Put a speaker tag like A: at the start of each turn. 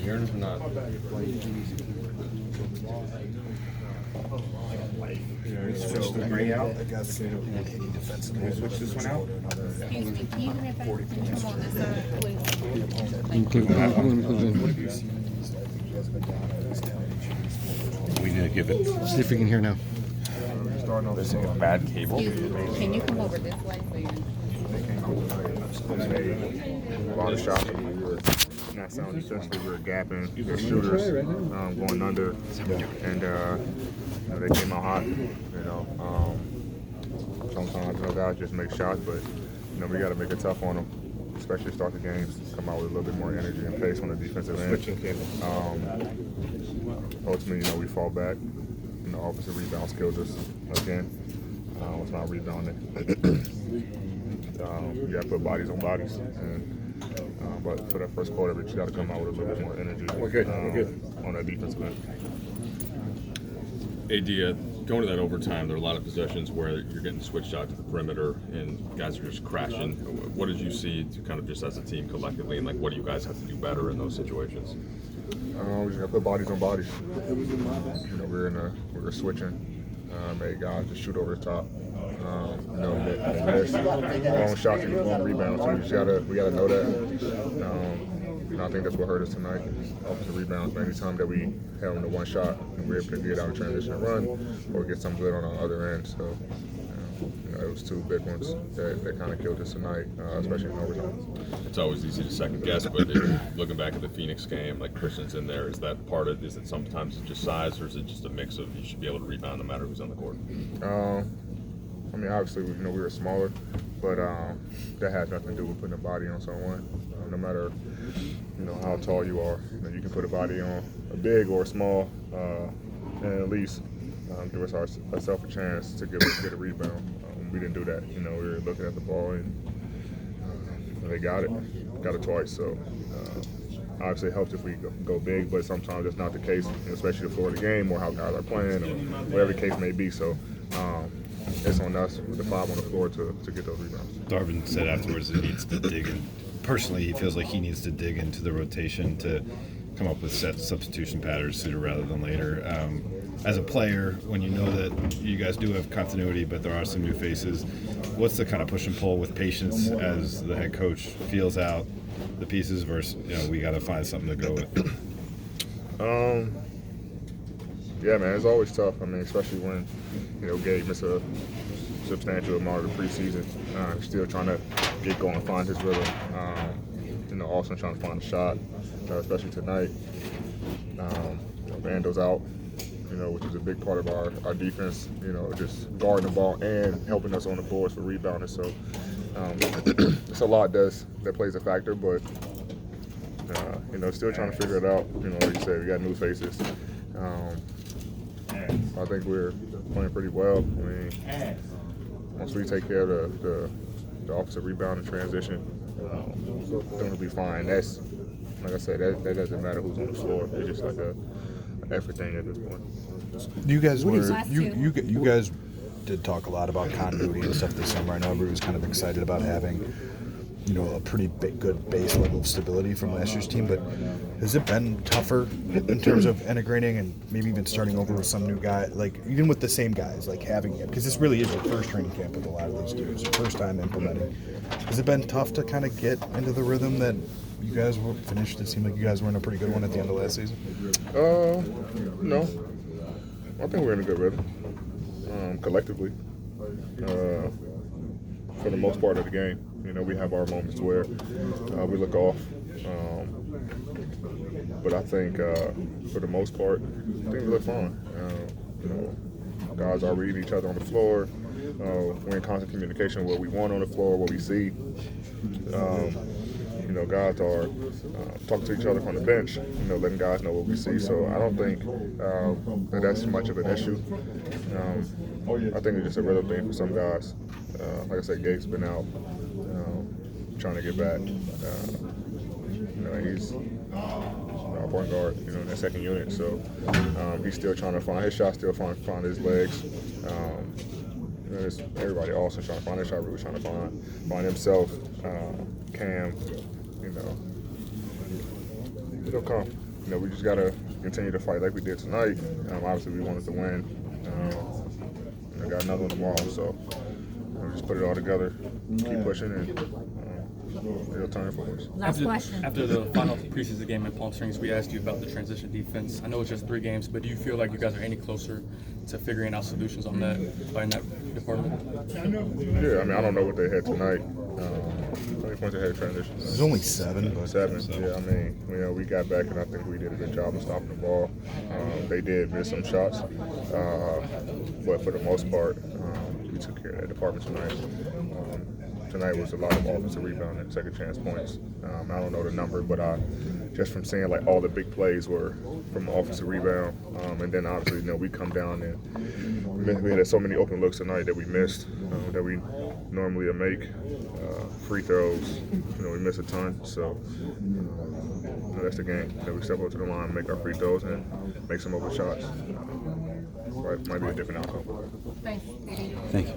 A: Yours or not?
B: Switch the gray out. I guess any defensive. Switch this one out.
C: Excuse me, can you give me a paper? Can you come on this side, please?
A: We need to give it.
D: See if we can hear now.
B: Starting off this a bad cable.
C: Excuse me, can you come over this way so you
B: A lot of shots. We were not sound defensively. We were gapping. Their shooters going under, and they came out hot. Sometimes guys just make shots, but we got to make it tough on them, especially start the games. Come out with a little bit more energy and pace on the defensive end. Ultimately, we fall back. The offensive rebounds killed us again. It's not rebounding. You got to put bodies on bodies. But for that first quarter, we just got to come out with a little bit more energy.
A: We're good.
B: On that defensive end.
E: AD, going to that overtime, there are a lot of possessions where you're getting switched out to the perimeter and guys are just crashing. What did you see to kind of just as a team collectively, and what do you guys have to do better in those situations?
B: We just got to put bodies on bodies. We were switching. Made guys just shoot over the top. Miss long shots and long rebounds. So we gotta know that. And I think that's what hurt us tonight. Offensive rebounds. Anytime that we held them to one shot and we were able to get out of transition and run, or get something good on the other end. So it was two big ones that kind of killed us tonight, especially in overtime.
E: It's always easy to second guess, but looking back at the Phoenix game, Christian's in there, is that part of it? Is it sometimes just size, or is it just a mix of you should be able to rebound no matter who's on the court?
B: Obviously, we were smaller, but that has nothing to do with putting a body on someone. No matter, how tall you are, you can put a body on a big or a small, and at least give us ourselves a chance to get a rebound. We didn't do that. We were looking at the ball and they got it twice. So obviously it helps if we go big, but sometimes that's not the case, especially the floor of the game or how guys are playing or whatever the case may be. So it's on us with the five on the floor to get those rebounds.
D: Darvin said afterwards that he needs to dig in. Personally, he feels like he needs to dig into the rotation to come up with set substitution patterns sooner rather than later. As a player, when you know that you guys do have continuity, but there are some new faces, what's the kind of push and pull with patience as the head coach feels out the pieces versus, we got to find something to go with?
B: Yeah, man, it's always tough. Especially when, Gabe missed a substantial amount of the preseason. Still trying to get going, find his rhythm. Also trying to find a shot, especially tonight. Vando's out, which is a big part of our defense, just guarding the ball and helping us on the boards for rebounding. So it's a lot that plays a factor, but, still trying to figure it out. Like you said, we got new faces. I think we're playing pretty well. Once we take care of the offensive rebound and transition, then we'll be fine. That's, like I said, that doesn't matter who's on the floor. It's just like a effort thing at this point.
F: You guys you guys did talk a lot about continuity and stuff this summer. I know everybody was kind of excited about having, a pretty good base level of stability from last year's team, but has it been tougher in terms of integrating and maybe even starting over with some new guy, even with the same guys, having it? Because this really is your first training camp with a lot of these dudes, your first time implementing. Has it been tough to kind of get into the rhythm that you guys were finished? It seemed like you guys were in a pretty good one at the end of last season.
B: No. I think we're in a good rhythm, collectively, for the most part of the game. We have our moments where we look off, but I think for the most part, I think we look fine. Guys are reading each other on the floor. We're in constant communication with what we want on the floor, what we see. Guys are talking to each other from the bench, letting guys know what we see. So I don't think that's much of an issue. I think it's just a rhythm thing for some guys. Like I said, Gabe's been out trying to get back. He's our point guard, in that second unit. So he's still trying to find his shot, still find his legs. Everybody also trying to find their shot, really trying to find himself. Cam, It'll come. You know, we just gotta continue to fight like we did tonight. Obviously, we wanted to win. I got another one tomorrow, so we'll just put it all together, keep pushing, and it'll turn for us.
C: Last question.
G: After the final preseason game in Palm Springs, we asked you about the transition defense. I know it's just 3 games, but do you feel like you guys are any closer to figuring out solutions on that in that department?
B: Yeah, I mean, I don't know what they had tonight. How many points they had transition?
F: There's only 7, but
B: 7. Yeah, I mean, you know, we got back and I think we did a good job of stopping the ball. They did miss some shots, but for the most part, we took care of that department tonight. Tonight was a lot of offensive rebounding, second chance points. I don't know the number, but just from seeing like all the big plays were from offensive rebound, and then obviously, you know, we come down and we had so many open looks tonight that we missed that we normally make. Free throws, you know, we miss a ton. So you know, that's the game. That we step up to the line, make our free throws, and make some open shots. Might be a different outcome.
C: Thanks.
A: Thank you.